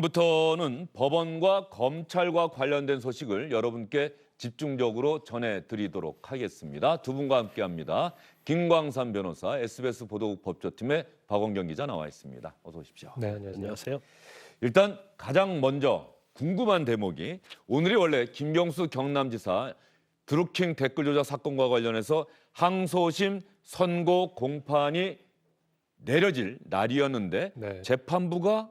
지금부터는 법원과 검찰과 관련된 소식을 여러분께 집중적으로 전해드리도록 하겠습니다. 두 분과 함께합니다. 김광삼 변호사, SBS 보도국 법조팀의 박원경 기자 나와 있습니다. 어서 오십시오. 네, 안녕하세요. 일단 가장 먼저 궁금한 대목이 오늘이 원래 김경수 경남지사 드루킹 댓글 조작 사건과 관련해서 항소심 선고 공판이 내려질 날이었는데 네. 재판부가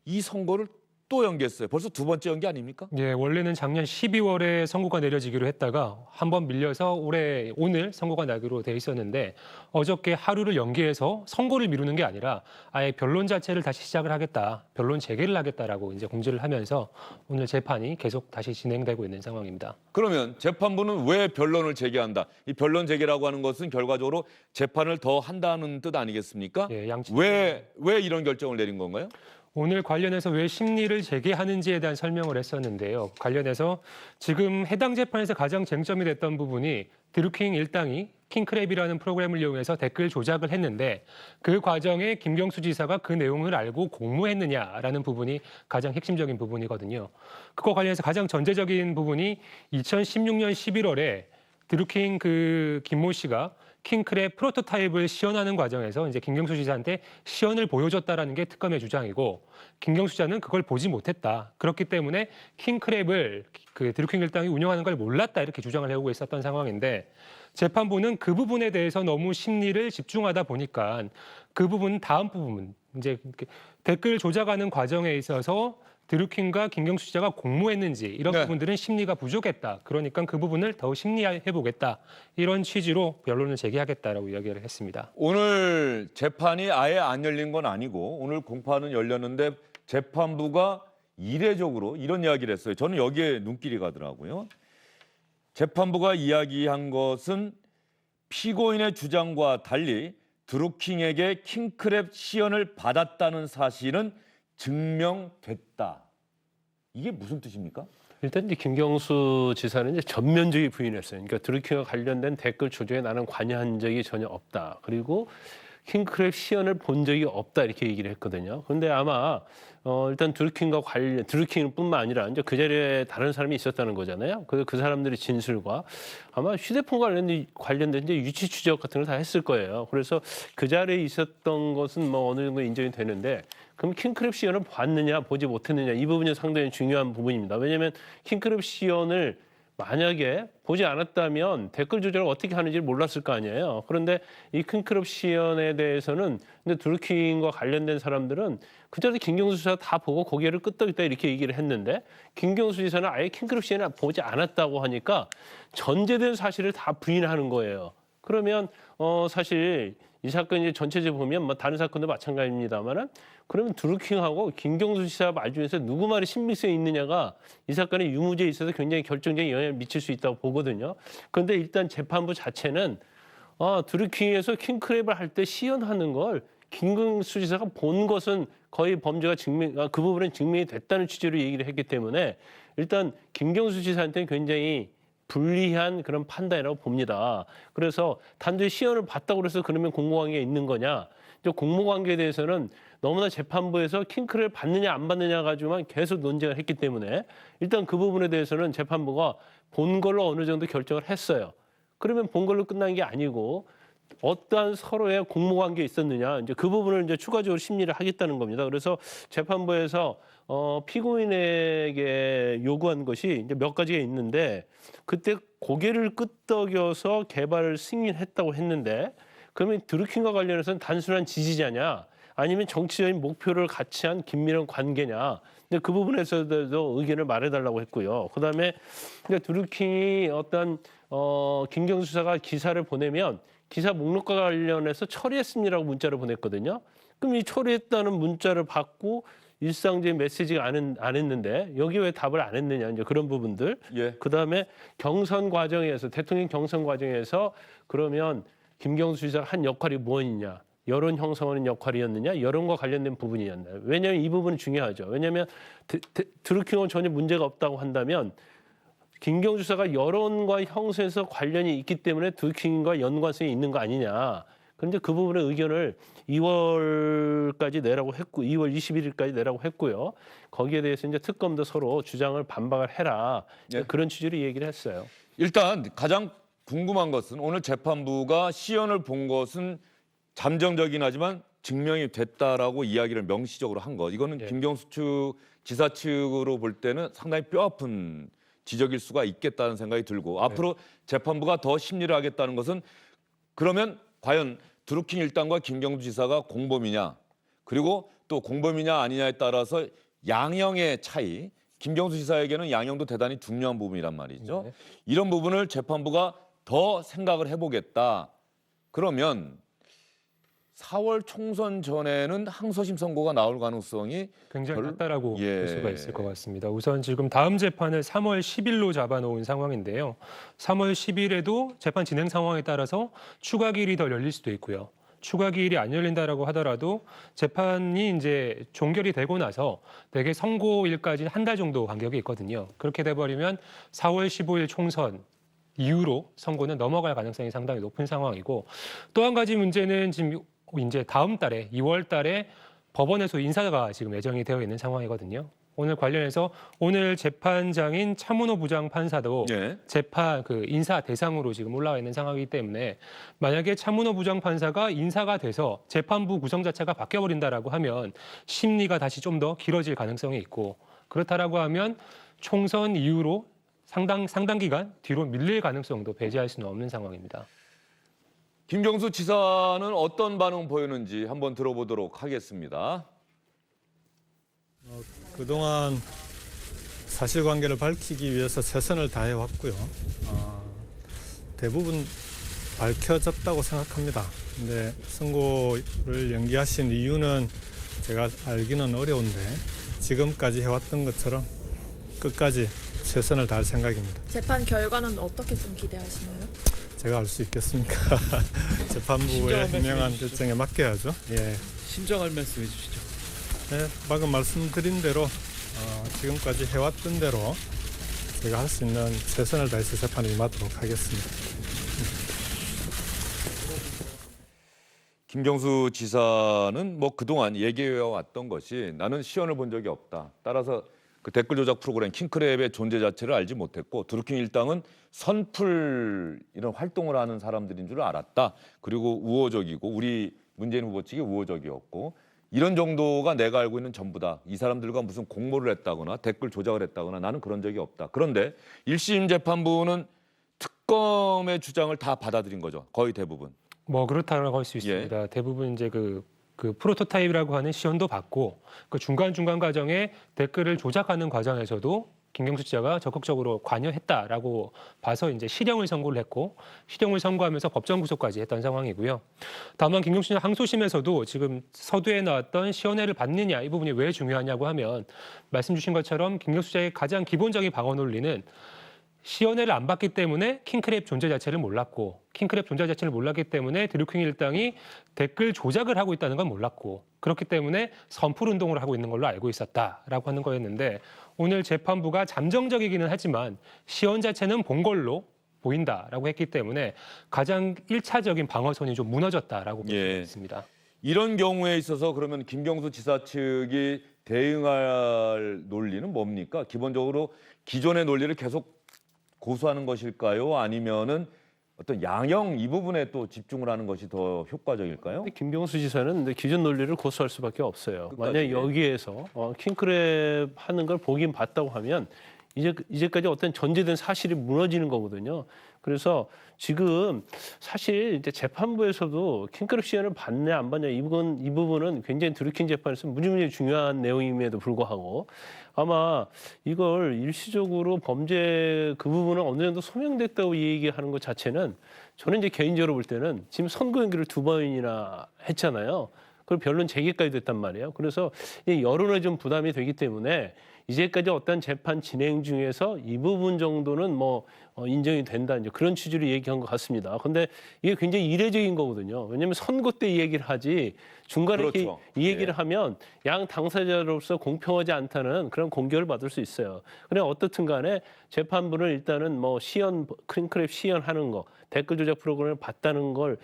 이 선고를 또 연기했어요. 벌써 두 번째 연기 아닙니까? 예, 원래는 작년 12월에 선고가 내려지기로 했다가 한 번 밀려서 오늘 선고가 나기로 돼 있었는데 어저께 하루를 연기해서 선고를 미루는 게 아니라 아예 변론 자체를 다시 시작을 하겠다, 변론 재개를 하겠다라고 이제 공지를 하면서 오늘 재판이 계속 다시 진행되고 있는 상황입니다. 그러면 재판부는 왜 변론을 재개한다? 이 변론 재개라고 하는 것은 결과적으로 재판을 더 한다는 뜻 아니겠습니까? 예, 왜 이런 결정을 내린 건가요? 오늘 관련해서 왜 심리를 재개하는지에 대한 설명을 했었는데요. 관련해서 지금 해당 재판에서 가장 쟁점이 됐던 부분이 드루킹 일당이 킹크랩이라는 프로그램을 이용해서 댓글 조작을 했는데 그 과정에 김경수 지사가 그 내용을 알고 공모했느냐라는 부분이 가장 핵심적인 부분이거든요. 그거 관련해서 가장 전제적인 부분이 2016년 11월에 드루킹 김모 씨가 킹크랩 프로토타입을 시연하는 과정에서 이제 김경수 지사한테 시연을 보여줬다라는 게 특검의 주장이고 김경수 지사는 그걸 보지 못했다. 그렇기 때문에 킹크랩을 드루킹 일당이 운영하는 걸 몰랐다 이렇게 주장을 해오고 있었던 상황인데 재판부는 그 부분에 대해서 너무 심리를 집중하다 보니까 그 부분 다음 부분 이제 댓글 조작하는 과정에 있어서 드루킹과 김경수 지사가 공모했는지 이런 부분들은 심리가 부족했다. 그러니까 그 부분을 더 심리해보겠다. 이런 취지로 변론을 제기하겠다라고 이야기를 했습니다. 오늘 재판이 아예 안 열린 건 아니고 오늘 공판은 열렸는데 재판부가 이례적으로 이런 이야기를 했어요. 저는 여기에 눈길이 가더라고요. 재판부가 이야기한 것은 피고인의 주장과 달리 드루킹에게 킹크랩 시연을 받았다는 사실은 증명됐다. 이게 무슨 뜻입니까? 일단 이제 김경수 지사는 이제 전면적인 부인했어요. 그러니까 드루킹과 관련된 댓글 조작에 나는 관여한 적이 전혀 없다. 그리고 킹크랩 시연을 본 적이 없다 이렇게 얘기를 했거든요. 그런데 아마 일단 드루킹뿐만 아니라 이제 그 자리에 다른 사람이 있었다는 거잖아요. 그 사람들의 진술과 아마 휴대폰 관련된 이제 유치 추적 같은 걸 다 했을 거예요. 그래서 그 자리에 있었던 것은 뭐 어느 정도 인정이 되는데 그럼 킹크랩 시연을 봤느냐 보지 못했느냐 이 부분이 상당히 중요한 부분입니다. 왜냐하면 킹크랩 시연을 만약에 보지 않았다면 댓글 조작을 어떻게 하는지 몰랐을 거 아니에요. 그런데 이 킹크랩 시연에 대해서는 근데 드루킹과 관련된 사람들은 그 자리에 김경수 지사 다 보고 고개를 끄덕이다 이렇게 얘기를 했는데 김경수 지사는 아예 킹크랩 시연을 보지 않았다고 하니까 전제된 사실을 다 부인하는 거예요. 그러면 사실 이 사건이 이제 전체적으로 보면 뭐 다른 사건도 마찬가지입니다만은 그러면 드루킹하고 김경수 지사 말 중에서 누구 말이 신빙성이 있느냐가 이 사건의 유무죄에 있어서 굉장히 결정적인 영향을 미칠 수 있다고 보거든요. 그런데 일단 재판부 자체는 드루킹에서 킹크랩을 할 때 시연하는 걸 김경수 지사가 본 것은 거의 범죄가 그 부분은 증명이 됐다는 취지로 얘기를 했기 때문에 일단 김경수 지사한테는 굉장히 불리한 그런 판단이라고 봅니다. 그래서 단순히 시연을 봤다고 해서 그러면 공모관계가 있는 거냐? 공모관계에 대해서는 너무나 재판부에서 킹크를 받느냐 안 받느냐 가지고만 계속 논쟁을 했기 때문에 일단 그 부분에 대해서는 재판부가 본 걸로 어느 정도 결정을 했어요. 그러면 본 걸로 끝난 게 아니고 어떠한 서로의 공모관계가 있었느냐 이제 그 부분을 이제 추가적으로 심리를 하겠다는 겁니다. 그래서 재판부에서 피고인에게 요구한 것이 이제 몇 가지가 있는데 그때 고개를 끄덕여서 개발을 승인했다고 했는데 그러면 드루킹과 관련해서는 단순한 지지자냐 아니면 정치적인 목표를 같이 한 긴밀한 관계냐 근데 그 부분에서도 의견을 말해달라고 했고요. 그다음에 드루킹이 어떤 김경수 수사가 기사를 보내면 기사 목록과 관련해서 처리했습니다라고 문자를 보냈거든요. 그럼 이 처리했다는 문자를 받고 일상적인 메시지가 안 했는데 여기 왜 답을 안 했느냐 이제 그런 부분들. 예. 그다음에 경선 과정에서 대통령 경선 과정에서 그러면 김경수 지사가 한 역할이 무엇이냐? 여론 형성하는 역할이었느냐? 여론과 관련된 부분이었나요? 왜냐하면 이 부분이 중요하죠. 왜냐하면 드루킹은 전혀 문제가 없다고 한다면 김경수 지사가 여론과 형성에서 관련이 있기 때문에 드루킹과 연관성이 있는 거 아니냐? 그런데 그 부분의 의견을 2월까지 내라고 했고 2월 21일까지 내라고 했고요. 거기에 대해서 이제 특검도 서로 주장을 반박을 해라. 예. 그런 취지로 얘기를 했어요. 일단 가장 궁금한 것은 오늘 재판부가 시연을 본 것은 잠정적이긴 하지만 증명이 됐다라고 이야기를 명시적으로 한 것. 이거는 예. 김경수 측 지사 측으로 볼 때는 상당히 뼈아픈 지적일 수가 있겠다는 생각이 들고 앞으로 재판부가 더 심리를 하겠다는 것은 그러면 과연 드루킹 일당과 김경수 지사가 공범이냐 그리고 또 공범이냐 아니냐에 따라서 양형의 차이 김경수 지사에게는 양형도 대단히 중요한 부분이란 말이죠. 네. 이런 부분을 재판부가 더 생각을 해보겠다. 그러면 4월 총선 전에는 항소심 선고가 나올 가능성이 굉장히 별- 낮다라고 예. 볼 수가 있을 것 같습니다. 우선 지금 다음 재판을 3월 10일로 잡아놓은 상황인데요. 3월 10일에도 재판 진행 상황에 따라서 추가 기일이 더 열릴 수도 있고요. 추가 기일이 안 열린다라고 하더라도 재판이 이제 종결이 되고 나서 대개 선고일까지 한 달 정도 간격이 있거든요. 그렇게 돼버리면 4월 15일 총선 이후로 선고는 넘어갈 가능성이 상당히 높은 상황이고 또 한 가지 문제는 지금 이제 다음 달에 2월 달에 법원에서 인사가 지금 예정이 되어 있는 상황이거든요. 오늘 관련해서 오늘 재판장인 차문호 부장판사도 예. 재판 인사 대상으로 지금 올라와 있는 상황이기 때문에 만약에 차문호 부장판사가 인사가 돼서 재판부 구성 자체가 바뀌어 버린다라고 하면 심리가 다시 좀 더 길어질 가능성이 있고 그렇다라고 하면 총선 이후로 상당 기간 뒤로 밀릴 가능성도 배제할 수는 없는 상황입니다. 김경수 지사는 어떤 반응 보였는지 한번 들어보도록 하겠습니다. 그동안 사실관계를 밝히기 위해서 최선을 다해왔고요. 대부분 밝혀졌다고 생각합니다. 근데 선고를 연기하신 이유는 제가 알기는 어려운데 지금까지 해왔던 것처럼 끝까지 최선을 다할 생각입니다. 재판 결과는 어떻게 좀 기대하시나요? 제가 알 수 있겠습니까? 재판부의 현명한 결정에 맡겨야죠. 예. 신중할 말씀해 주시죠. 네, 방금 말씀드린 대로 지금까지 해왔던 대로 제가 할 수 있는 최선을 다해서 재판에 임하도록 하겠습니다. 김경수 지사는 뭐 그동안 얘기해 왔던 것이 나는 시연을 본 적이 없다. 따라서 그 댓글 조작 프로그램 킹크랩의 존재 자체를 알지 못했고 드루킹 일당은 선풀 이런 활동을 하는 사람들인 줄 알았다. 그리고 우호적이고 우리 문재인 후보 측이 우호적이었고 이런 정도가 내가 알고 있는 전부다. 이 사람들과 무슨 공모를 했다거나 댓글 조작을 했다거나 나는 그런 적이 없다. 그런데 1심 재판부는 특검의 주장을 다 받아들인 거죠. 거의 대부분. 뭐 그렇다고 할 수 있습니다. 대부분 이제 그 프로토타입이라고 하는 시연도 받고 그 중간 과정에 댓글을 조작하는 과정에서도 김경수 지사가 적극적으로 관여했다라고 봐서 이제 실형을 선고를 했고 실형을 선고하면서 법정 구속까지 했던 상황이고요. 다만 김경수 지사 항소심에서도 지금 서두에 나왔던 시연회를 받느냐 이 부분이 왜 중요하냐고 하면 말씀 주신 것처럼 김경수 지사의 가장 기본적인 방어 논리는 시연회를 안 받기 때문에 킹크랩 존재 자체를 몰랐고 킹크랩 존재 자체를 몰랐기 때문에 드루킹 일당이 댓글 조작을 하고 있다는 건 몰랐고 그렇기 때문에 선풀 운동을 하고 있는 걸로 알고 있었다라고 하는 거였는데 오늘 재판부가 잠정적이기는 하지만 시연 자체는 본 걸로 보인다라고 했기 때문에 가장 1차적인 방어선이 좀 무너졌다라고 볼 수 예. 있습니다. 이런 경우에 있어서 그러면 김경수 지사 측이 대응할 논리는 뭡니까? 기본적으로 기존의 논리를 계속 고수하는 것일까요? 아니면은 어떤 양형 이 부분에 또 집중을 하는 것이 더 효과적일까요? 근데 김경수 지사는 근데 기존 논리를 고수할 수밖에 없어요. 끝까지. 만약 여기에서 킹크랩 하는 걸 보긴 봤다고 하면 이제까지 어떤 전제된 사실이 무너지는 거거든요. 그래서 지금 사실 이제 재판부에서도 킹크랩 시연을 받냐 안 받냐 이 부분은 굉장히 드루킹 재판에서 무지무지 중요한 내용임에도 불구하고 아마 이걸 일시적으로 범죄 그 부분은 어느 정도 소명됐다고 얘기하는 것 자체는 저는 이제 개인적으로 볼 때는 지금 선고 연기를 2번이나 했잖아요. 그리고 변론 재개까지 됐단 말이에요. 그래서 이 여론에 좀 부담이 되기 때문에 이제까지 어떤 재판 진행 중에서 이 부분 정도는 뭐 인정이 된다 이제 그런 취지로 얘기한 것 같습니다. 그런데 이게 굉장히 이례적인 거거든요. 왜냐하면 선고 때 이 얘기를 하지 중간에 그렇죠. 이렇게 이 얘기를 예. 하면 양 당사자로서 공평하지 않다는 그런 공격을 받을 수 있어요. 그래 어떻든 간에 재판부는 일단은 뭐 시연 킹크랩 시연하는 거 댓글 조작 프로그램을 봤다는 걸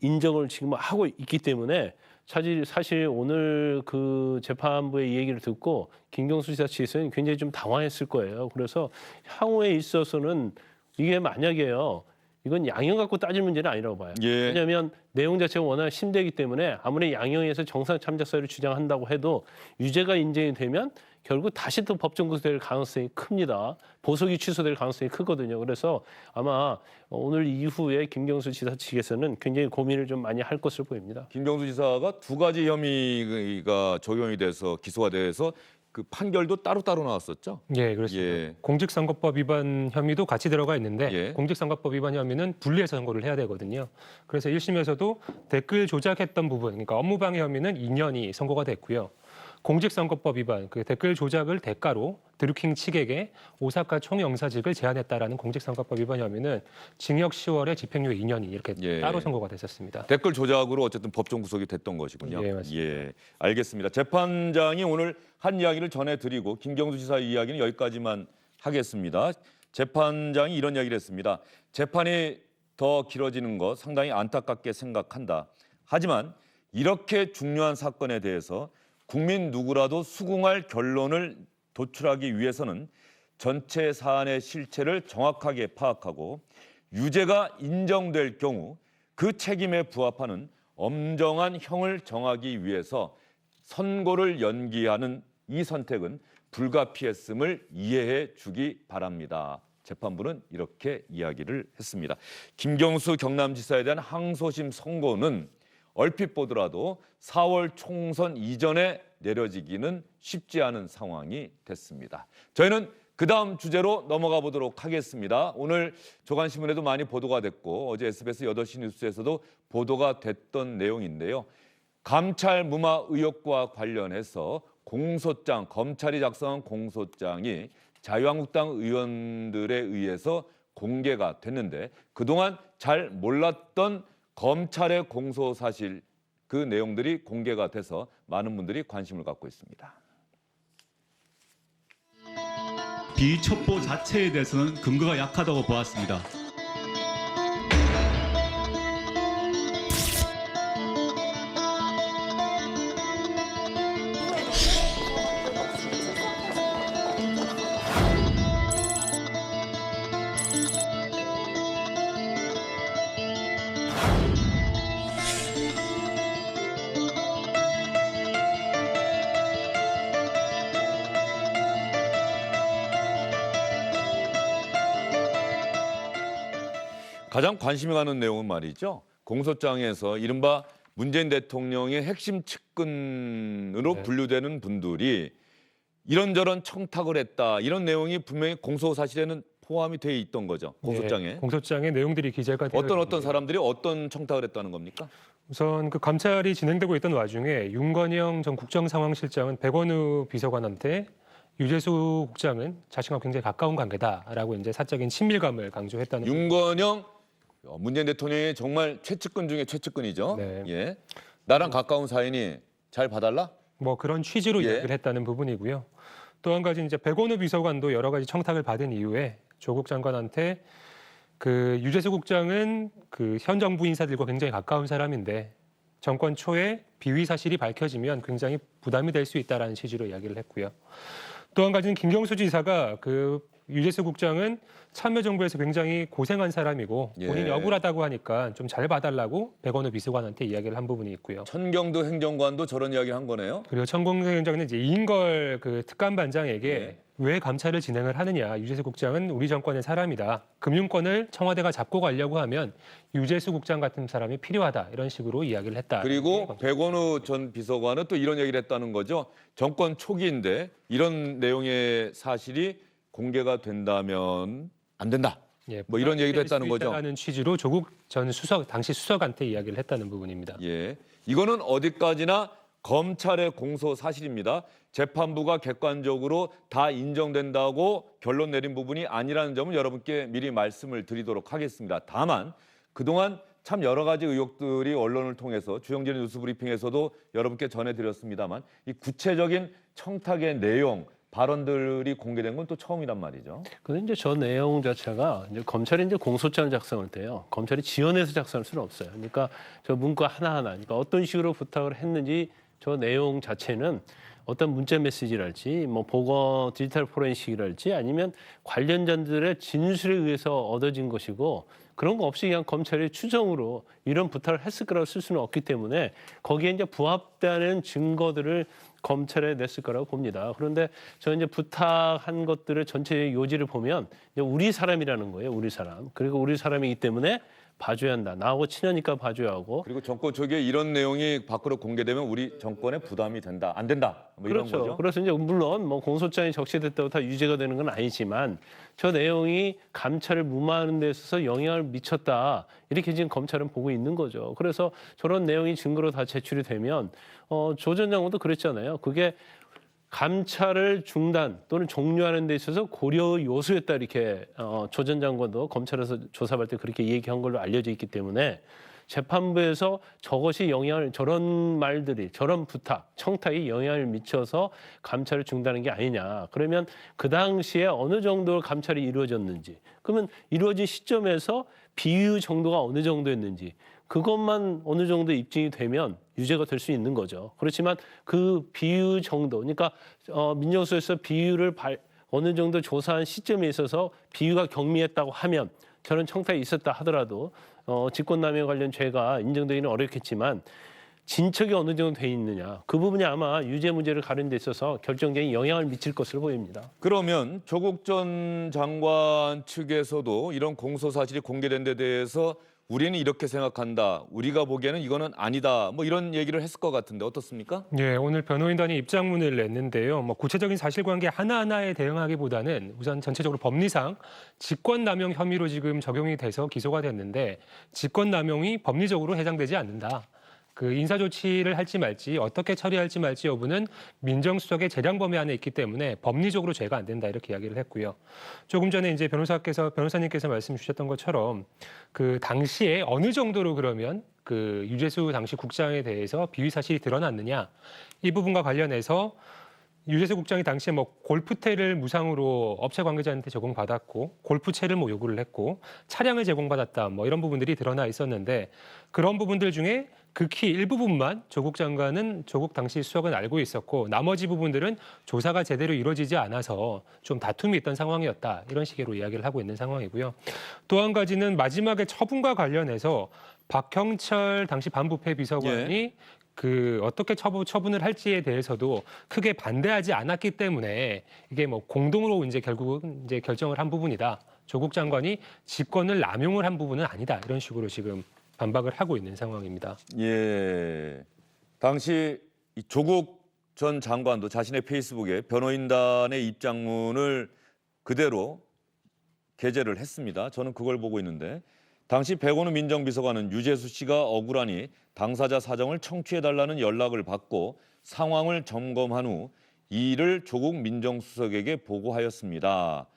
인정을 지금 하고 있기 때문에 사실 오늘 그 재판부의 이 얘기를 듣고 김경수 지사 측에서는 굉장히 좀 당황했을 거예요. 그래서 향후에 있어서는 이게 만약에요. 이건 양형 갖고 따질 문제는 아니라고 봐요. 예. 왜냐하면 내용 자체가 워낙 심대이기 때문에 아무리 양형에서 정상 참작 사유를 주장한다고 해도 유죄가 인정이 되면 결국 다시 또 법정 구속될 가능성이 큽니다. 보석이 취소될 가능성이 크거든요. 그래서 아마 오늘 이후에 김경수 지사 측에서는 굉장히 고민을 좀 많이 할 것으로 보입니다. 김경수 지사가 두 가지 혐의가 적용이 돼서 기소가 돼서 그 판결도 따로따로 나왔었죠. 예, 그렇습니다. 예. 공직선거법 위반 혐의도 같이 들어가 있는데 예. 공직선거법 위반 혐의는 분리해서 선고를 해야 되거든요. 그래서 1심에서도 댓글 조작했던 부분, 그러니까 업무방해 혐의는 2년이 선고가 됐고요. 공직선거법 위반, 그 댓글 조작을 대가로 드루킹 측에게 오사카 총영사직을 제안했다라는 공직선거법 위반 혐의는 징역 10월에 집행유예 2년이 이렇게 예. 따로 선고가 됐었습니다. 댓글 조작으로 어쨌든 법정 구속이 됐던 것이군요. 예, 맞습니다. 예, 알겠습니다. 재판장이 오늘 한 이야기를 전해드리고 김경수 지사 이야기는 여기까지만 하겠습니다. 재판장이 이런 이야기를 했습니다. 재판이 더 길어지는 것 상당히 안타깝게 생각한다. 하지만 이렇게 중요한 사건에 대해서 국민 누구라도 수긍할 결론을 도출하기 위해서는 전체 사안의 실체를 정확하게 파악하고 유죄가 인정될 경우 그 책임에 부합하는 엄정한 형을 정하기 위해서 선고를 연기하는 이 선택은 불가피했음을 이해해 주기 바랍니다. 재판부는 이렇게 이야기를 했습니다. 김경수 경남지사에 대한 항소심 선고는 얼핏 보더라도 4월 총선 이전에 내려지기는 쉽지 않은 상황이 됐습니다. 저희는 그 다음 주제로 넘어가 보도록 하겠습니다. 오늘 조간신문에도 많이 보도가 됐고 어제 SBS 8시 뉴스에서도 보도가 됐던 내용인데요. 감찰 무마 의혹과 관련해서 공소장, 검찰이 작성한 공소장이 자유한국당 의원들에 의해서 공개가 됐는데 그동안 잘 몰랐던 검찰의 공소 사실 그 내용들이 공개가 돼서 많은 분들이 관심을 갖고 있습니다. 비첩보 자체에 대해서는 근거가 약하다고 보았습니다. 가장 관심이 가는 내용은 말이죠. 공소장에서 이른바 문재인 대통령의 핵심 측근으로 네. 분류되는 분들이 이런저런 청탁을 했다. 이런 내용이 분명히 공소 사실에는 포함이 돼 있던 거죠. 공소장에. 예, 공소장에 내용들이 기재가 되어 어떤 있는데요. 사람들이 어떤 청탁을 했다는 겁니까? 우선 그 감찰이 진행되고 있던 와중에 윤건영 전 국정상황실장은 백원우 비서관한테 유재수 국장은 자신과 굉장히 가까운 관계다라고 이제 사적인 친밀감을 강조했다는. 윤건영 문재인 대통령의 정말 최측근 중에 최측근이죠. 네. 예. 나랑 가까운 사이니 잘 봐달라? 뭐 그런 취지로 예. 이야기를 했다는 부분이고요. 또 한 가지 이제 백원우 비서관도 여러 가지 청탁을 받은 이후에 조국 장관한테 그 유재수 국장은 그 현 정부 인사들과 굉장히 가까운 사람인데 정권 초에 비위 사실이 밝혀지면 굉장히 부담이 될 수 있다라는 취지로 이야기를 했고요. 또 한 가지는 김경수 지사가 그 유재수 국장은 참여정부에서 굉장히 고생한 사람이고 예. 본인이 억울하다고 하니까 좀 잘 봐달라고 백원우 비서관한테 이야기를 한 부분이 있고요. 천경도 행정관도 저런 이야기를 한 거네요. 그리고 천공행정은 이제 이인걸 그 특감반장에게 예. 왜 감찰을 진행을 하느냐. 유재수 국장은 우리 정권의 사람이다. 금융권을 청와대가 잡고 가려고 하면 유재수 국장 같은 사람이 필요하다. 이런 식으로 이야기를 했다. 그리고 백원우 전 비서관은 또 이런 얘기를 했다는 거죠. 정권 초기인데 이런 내용의 사실이 공개가 된다면 안 된다. 예, 뭐 이런 얘기도 했다는 거죠. 라는 취지로 조국 전 수석 당시 수석한테 이야기를 했다는 부분입니다. 예, 이거는 어디까지나 검찰의 공소 사실입니다. 재판부가 객관적으로 다 인정된다고 결론 내린 부분이 아니라는 점을 여러분께 미리 말씀을 드리도록 하겠습니다. 다만 그동안 참 여러 가지 의혹들이 언론을 통해서 주영진의 뉴스브리핑에서도 여러분께 전해드렸습니다만 이 구체적인 청탁의 내용 발언들이 공개된 건 또 처음이란 말이죠. 근데 이제 저 내용 자체가 이제 검찰이 이제 공소장을 작성할 때요. 검찰이 지어내서 작성할 수는 없어요. 그러니까 저 문구 하나하나, 그러니까 어떤 식으로 부탁을 했는지 저 내용 자체는 어떤 문자 메시지랄지, 뭐 보건 디지털 포렌식이랄지 아니면 관련자들의 진술에 의해서 얻어진 것이고 그런 거 없이 그냥 검찰이 추정으로 이런 부탁을 했을 거라고 쓸 수는 없기 때문에 거기에 이제 부합되는 증거들을 검찰에 냈을 거라고 봅니다. 그런데 저는 이제 부탁한 것들의 전체 요지를 보면 이제 우리 사람이라는 거예요. 우리 사람. 그리고 우리 사람이기 때문에 봐줘야 한다. 나하고 친하니까 봐줘야 하고. 그리고 정권 초기에 이런 내용이 밖으로 공개되면 우리 정권에 부담이 된다, 안 된다, 뭐 이런 그렇죠. 거죠. 그래서 이제 물론 뭐 공소장이 적시됐다고 다 유죄가 되는 건 아니지만 저 내용이 감찰을 무마하는 데 있어서 영향을 미쳤다. 이렇게 지금 검찰은 보고 있는 거죠. 그래서 저런 내용이 증거로 다 제출이 되면 조 전 장관도 그랬잖아요. 그게 감찰을 중단 또는 종료하는 데 있어서 고려 요소였다 이렇게 조 전 장관도 검찰에서 조사할 때 그렇게 얘기한 걸로 알려져 있기 때문에 재판부에서 저것이 영향을 저런 말들이 저런 부탁 청탁이 영향을 미쳐서 감찰을 중단한 게 아니냐. 그러면 그 당시에 어느 정도 감찰이 이루어졌는지 그러면 이루어진 시점에서 비유 정도가 어느 정도였는지 그것만 어느 정도 입증이 되면 유죄가 될 수 있는 거죠. 그렇지만 그 비유 정도, 그러니까 민정수석에서 비유를 어느 정도 조사한 시점에 있어서 비유가 경미했다고 하면 저는 청탁이 있었다 하더라도 직권남용 관련 죄가 인정되기는 어렵겠지만 진척이 어느 정도 돼 있느냐 그 부분이 아마 유죄 무죄를 가르는 데 있어서 결정적인 영향을 미칠 것으로 보입니다. 그러면 조국 전 장관 측에서도 이런 공소 사실이 공개된 데 대해서 우리는 이렇게 생각한다. 우리가 보기에는 이거는 아니다. 뭐 이런 얘기를 했을 것 같은데 어떻습니까? 예, 오늘 변호인단이 입장문을 냈는데요. 뭐 구체적인 사실관계 하나하나에 대응하기보다는 우선 전체적으로 법리상 직권남용 혐의로 지금 적용이 돼서 기소가 됐는데 직권남용이 법리적으로 해당되지 않는다. 그 인사조치를 할지 말지 어떻게 처리할지 말지 여부는 민정수석의 재량 범위 안에 있기 때문에 법리적으로 죄가 안 된다 이렇게 이야기를 했고요. 조금 전에 이제 변호사님께서 말씀 주셨던 것처럼 그 당시에 어느 정도로 그러면 그 유재수 당시 국장에 대해서 비위 사실이 드러났느냐 이 부분과 관련해서 유재수 국장이 당시에 뭐 골프채를 무상으로 업체 관계자한테 제공받았고 골프채를 뭐 요구를 했고 차량을 제공받았다 뭐 이런 부분들이 드러나 있었는데 그런 부분들 중에 극히 일부분만 조국 장관은 조국 당시 수석은 알고 있었고 나머지 부분들은 조사가 제대로 이루어지지 않아서 좀 다툼이 있던 상황이었다 이런 식으로 이야기를 하고 있는 상황이고요. 또 한 가지는 마지막에 처분과 관련해서 박형철 당시 반부패 비서관이 그 어떻게 처분을 할지에 대해서도 크게 반대하지 않았기 때문에 이게 뭐 공동으로 이제 결국은 이제 결정을 한 부분이다. 조국 장관이 직권을 남용을 한 부분은 아니다. 이런 식으로 지금 반박을 하고 있는 상황입니다. 예. 당시 이 조국 전 장관도 자신의 페이스북에 변호인단의 입장문을 그대로 게재를 했습니다. 저는 그걸 보고 있는데 당시 백원우 민정비서관은 유재수 씨가 억울하니 당사자 사정을 청취해달라는 연락을 받고 상황을 점검한 후 이 일을 조국 민정수석에게 보고하였습니다.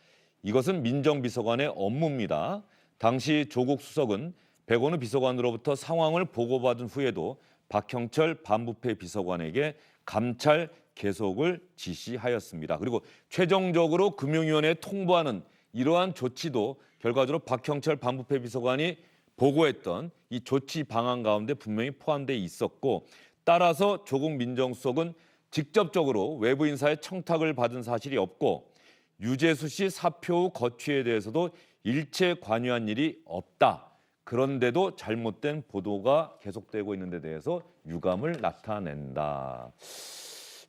이것은 민정비서관의 업무입니다. 당시 조국 수석은 백원우 비서관으로부터 상황을 보고받은 후에도 박형철 반부패 비서관에게 감찰 계속을 지시하였습니다. 그리고 최종적으로 금융위원회에 통보하는 이러한 조치도 결과적으로 박형철 반부패 비서관이 보고했던 이 조치 방안 가운데 분명히 포함되어 있었고 따라서 조국 민정수석은 직접적으로 외부 인사의 청탁을 받은 사실이 없고 유재수 씨 사표 후 거취에 대해서도 일체 관여한 일이 없다. 그런데도 잘못된 보도가 계속되고 있는 데 대해서 유감을 나타낸다.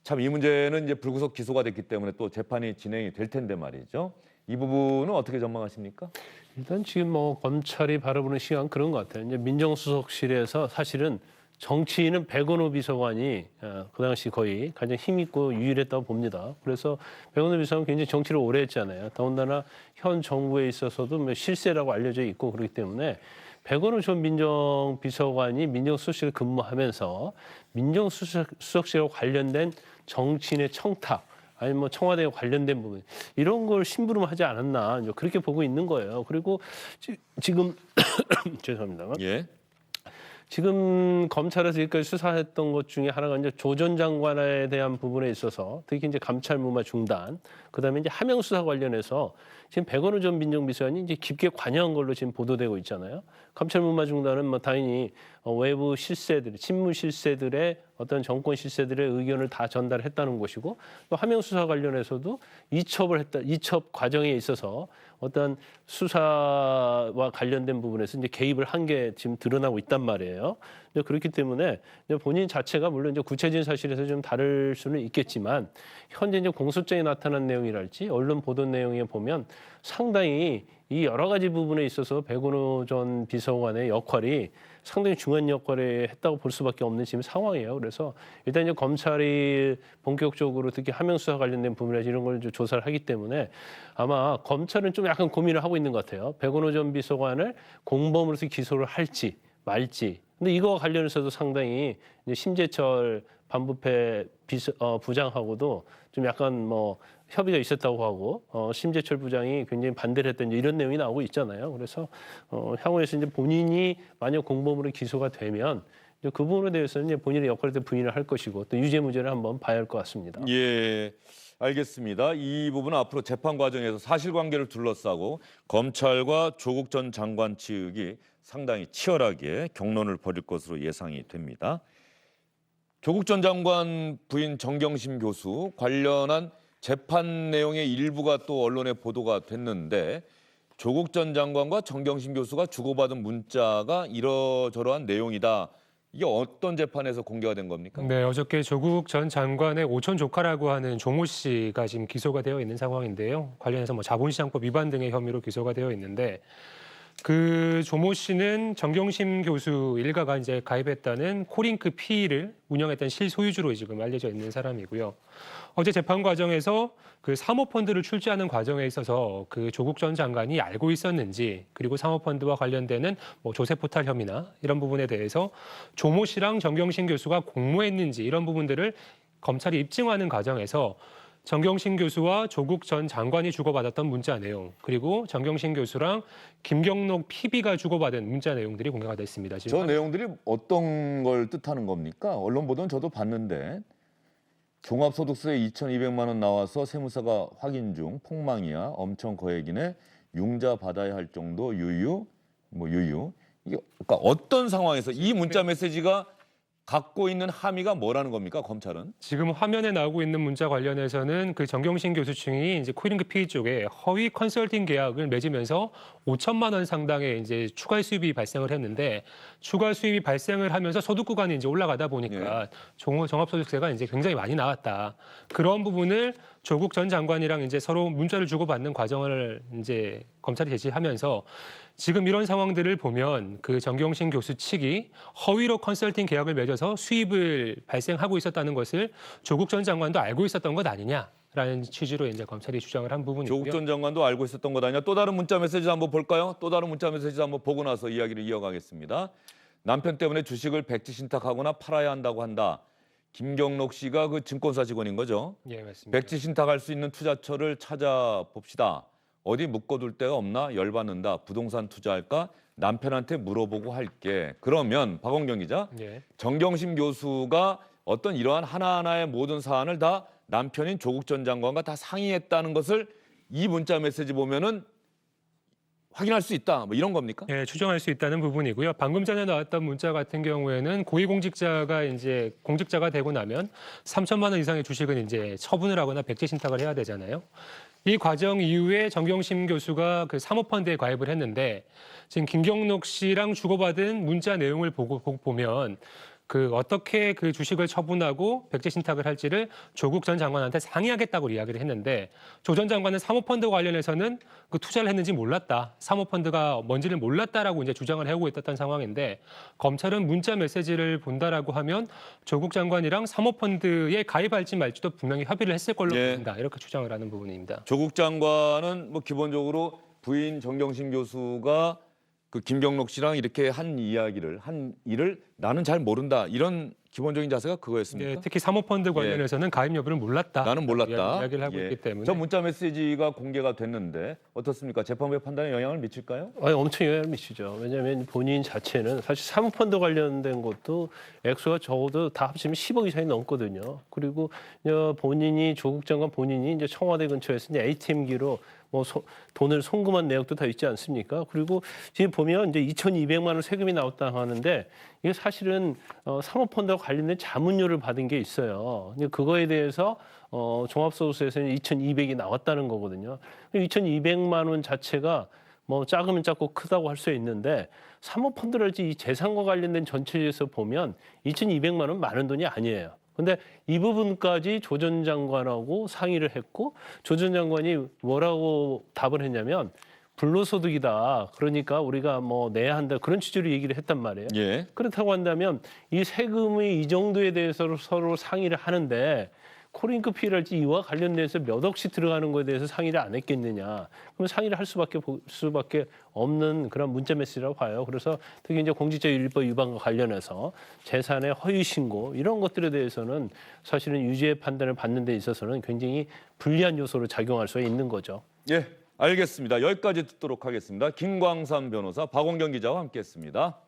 참 이 문제는 이제 불구속 기소가 됐기 때문에 또 재판이 진행이 될 텐데 말이죠. 이 부분은 어떻게 전망하십니까? 일단 지금 뭐 검찰이 바라보는 시간 그런 것 같아요. 이제 민정수석실에서 사실은 정치인은 백원우 비서관이 그 당시 거의 가장 힘있고 유일했다고 봅니다. 그래서 백원우 비서관은 굉장히 정치를 오래 했잖아요. 더군다나 현 정부에 있어서도 뭐 실세라고 알려져 있고 그렇기 때문에 백원우 전 민정비서관이 민정수석실에 근무하면서 민정수석실과 관련된 정치인의 청탁 아니 뭐 청와대와 관련된 부분 이런 걸 심부름하지 않았나 그렇게 보고 있는 거예요. 그리고 지금 죄송합니다. 예. 지금 검찰에서 지금까지 수사했던 것 중에 하나가 이제 조 전 장관에 대한 부분에 있어서 특히 이제 감찰 무마 중단, 그다음에 이제 하명 수사 관련해서 지금 백원우 전 민정비서관이 이제 깊게 관여한 걸로 지금 보도되고 있잖아요. 감찰 무마 중단은 뭐 당연히 외부 실세들, 친문 실세들의 어떤 정권 실세들의 의견을 다 전달했다는 것이고, 또 하명 수사 관련해서도 이첩 과정에 있어서 어떤 수사와 관련된 부분에서 이제 개입을 한 게 지금 드러나고 있단 말이에요. 그렇기 때문에 본인 자체가 물론 이제 구체적인 사실에서 좀 다를 수는 있겠지만 현재 이제 공소장에 나타난 내용이랄지 언론 보도 내용에 보면 상당히 이 여러 가지 부분에 있어서 백운호 전 비서관의 역할이 상당히 중요한 역할을 했다고 볼 수밖에 없는 지금 상황이에요. 그래서 일단 이제 검찰이 본격적으로 특히 하명 수사 관련된 부분에서 이런 걸 조사를 하기 때문에 아마 검찰은 좀 약간 고민을 하고 있는 것 같아요. 백운호 전 비서관을 공범으로서 기소를 할지 말지. 근데 이거와 관련해서도 상당히 이제 심재철 반부패 부장하고도 좀 약간 뭐 협의가 있었다고 하고 심재철 부장이 굉장히 반대를 했던 이런 내용이 나오고 있잖아요. 그래서 향후에서 이제 본인이 만약 공범으로 기소가 되면 이제 그 부분에 대해서는 이제 본인의 역할에 대해 부인을 할 것이고 또 유죄 무죄를 한번 봐야 할 것 같습니다. 예, 알겠습니다. 이 부분은 앞으로 재판 과정에서 사실관계를 둘러싸고 검찰과 조국 전 장관 측이 상당히 치열하게 격론을 벌일 것으로 예상이 됩니다. 조국 전 장관 부인 정경심 교수 관련한 재판 내용의 일부가 또 언론에 보도가 됐는데 조국 전 장관과 정경심 교수가 주고받은 문자가 이러저러한 내용이다. 이게 어떤 재판에서 공개가 된 겁니까? 네, 어저께 조국 전 장관의 오촌 조카라고 하는 조모 씨가 지금 기소가 되어 있는 상황인데요. 관련해서 뭐 자본시장법 위반 등의 혐의로 기소가 되어 있는데 그 조모 씨는 정경심 교수 일가가 이제 가입했다는 코링크 P를 운영했던 실소유주로 지금 알려져 있는 사람이고요. 어제 재판 과정에서 그 사모펀드를 출자하는 과정에 있어서 그 조국 전 장관이 알고 있었는지, 그리고 사모펀드와 관련되는 뭐 조세 포탈 혐의나 이런 부분에 대해서 조모 씨랑 정경심 교수가 공모했는지 이런 부분들을 검찰이 입증하는 과정에서 정경심 교수와 조국 전 장관이 주고받았던 문자 내용, 그리고 정경심 교수랑 김경록 PB가 주고받은 문자 내용들이 공개가 됐습니다. 지금 저 내용들이 어떤 걸 뜻하는 겁니까? 언론 보도는 저도 봤는데 종합소득세 2,200만 원 나와서 세무사가 확인 중, 폭망이야, 엄청 거액이네, 융자 받아야 할 정도, 유유. 이게 그러니까 어떤 상황에서 이 문자 메시지가 갖고 있는 함의가 뭐라는 겁니까, 검찰은? 지금 화면에 나오고 있는 문자 관련해서는 그 정경심 교수 측이 이제 코링크 P 쪽에 허위 컨설팅 계약을 맺으면서 5천만 원 상당의 이제 추가 수입이 발생을 했는데, 추가 수입이 발생을 하면서 소득 구간이 이제 올라가다 보니까 종합소득세가 이제 굉장히 많이 나왔다. 그런 부분을 조국 전 장관이랑 이제 서로 문자를 주고받는 과정을 이제 검찰이 제시하면서 지금 이런 상황들을 보면 그 정경심 교수 측이 허위로 컨설팅 계약을 맺어서 수입을 발생하고 있었다는 것을 조국 전 장관도 알고 있었던 것 아니냐라는 취지로 이제 검찰이 주장을 한 부분이고요. 조국 전 장관도 알고 있었던 것 아니냐. 또 다른 문자 메시지 한번 볼까요? 또 다른 문자 메시지 한번 보고 나서 이야기를 이어가겠습니다. 남편 때문에 주식을 백지 신탁하거나 팔아야 한다고 한다. 김경록 씨가 그 증권사 직원인 거죠? 예, 맞습니다. 백지 신탁할 수 있는 투자처를 찾아봅시다. 어디 묶어둘 데가 없나? 열받는다. 부동산 투자할까? 남편한테 물어보고 할게. 그러면 박원경 기자, 예. 정경심 교수가 어떤 이러한 하나하나의 모든 사안을 다 남편인 조국 전 장관과 다 상의했다는 것을 이 문자 메시지 보면은 확인할 수 있다. 뭐 이런 겁니까? 예, 추정할 수 있다는 부분이고요. 방금 전에 나왔던 문자 같은 경우에는 고위공직자가 이제 공직자가 되고 나면 3천만 원 이상의 주식은 이제 처분을 하거나 백지 신탁을 해야 되잖아요. 이 과정 이후에 정경심 교수가 그 사모펀드에 가입을 했는데 지금 김경록 씨랑 주고받은 문자 내용을 보면 그 어떻게 그 주식을 처분하고 백지 신탁을 할지를 조국 전 장관한테 상의하겠다고 이야기를 했는데 조 전 장관은 사모펀드 관련해서는 그 투자를 했는지 몰랐다. 사모펀드가 뭔지를 몰랐다라고 이제 주장을 해오고 있었던 상황인데 검찰은 문자 메시지를 본다라고 하면 조국 장관이랑 사모펀드에 가입할지 말지도 분명히 협의를 했을 걸로 보인다. 이렇게 주장을 하는 부분입니다. 조국 장관은 뭐 기본적으로 부인 정경심 교수가 그 김경록 씨랑 이렇게 한 일을 나는 잘 모른다. 이런 기본적인 자세가 그거였습니까? 네, 특히 사모펀드 관련해서는 가입 여부를 몰랐다. 나는 몰랐다. 이야기를 하고 예. 있기 때문에. 저 문자 메시지가 공개가 됐는데 어떻습니까? 재판부의 판단에 영향을 미칠까요? 아니, 엄청 영향을 미치죠. 왜냐하면 본인 자체는 사실 사모펀드 관련된 것도 액수가 적어도 다 합치면 10억 이상이 넘거든요. 그리고 본인이 조국 장관 본인이 이제 청와대 근처에서 이제 ATM기로 뭐 돈을 송금한 내역도 다 있지 않습니까? 그리고 지금 보면 이제 2,200만 원 세금이 나왔다 하는데 이게 사실은 사모펀드와 관련된 자문료를 받은 게 있어요. 근데 그거에 대해서 종합소득세에서는 2,200이 나왔다는 거거든요. 2,200만 원 자체가 뭐 작으면 작고 크다고 할 수 있는데 사모펀드랄지 이 재산과 관련된 전체에서 보면 2,200만 원 많은 돈이 아니에요. 근데 이 부분까지 조 전 장관하고 상의를 했고 조 전 장관이 뭐라고 답을 했냐면 불로소득이다. 그러니까 우리가 뭐 내야 한다. 그런 취지로 얘기를 했단 말이에요. 예. 그렇다고 한다면 이 세금의 이 정도에 대해서 서로 상의를 하는데 코링크 피해랄지 이와 관련돼서 몇 억씩 들어가는 거에 대해서 상의를 안 했겠느냐. 그럼 상의를 할 수밖에 없는 그런 문자 메시지라고 봐요. 그래서 특히 이제 공직자윤리법 위반과 관련해서 재산의 허위 신고 이런 것들에 대해서는 사실은 유죄의 판단을 받는 데 있어서는 굉장히 불리한 요소로 작용할 수 있는 거죠. 예, 알겠습니다. 여기까지 듣도록 하겠습니다. 김광삼 변호사, 박원경 기자와 함께했습니다.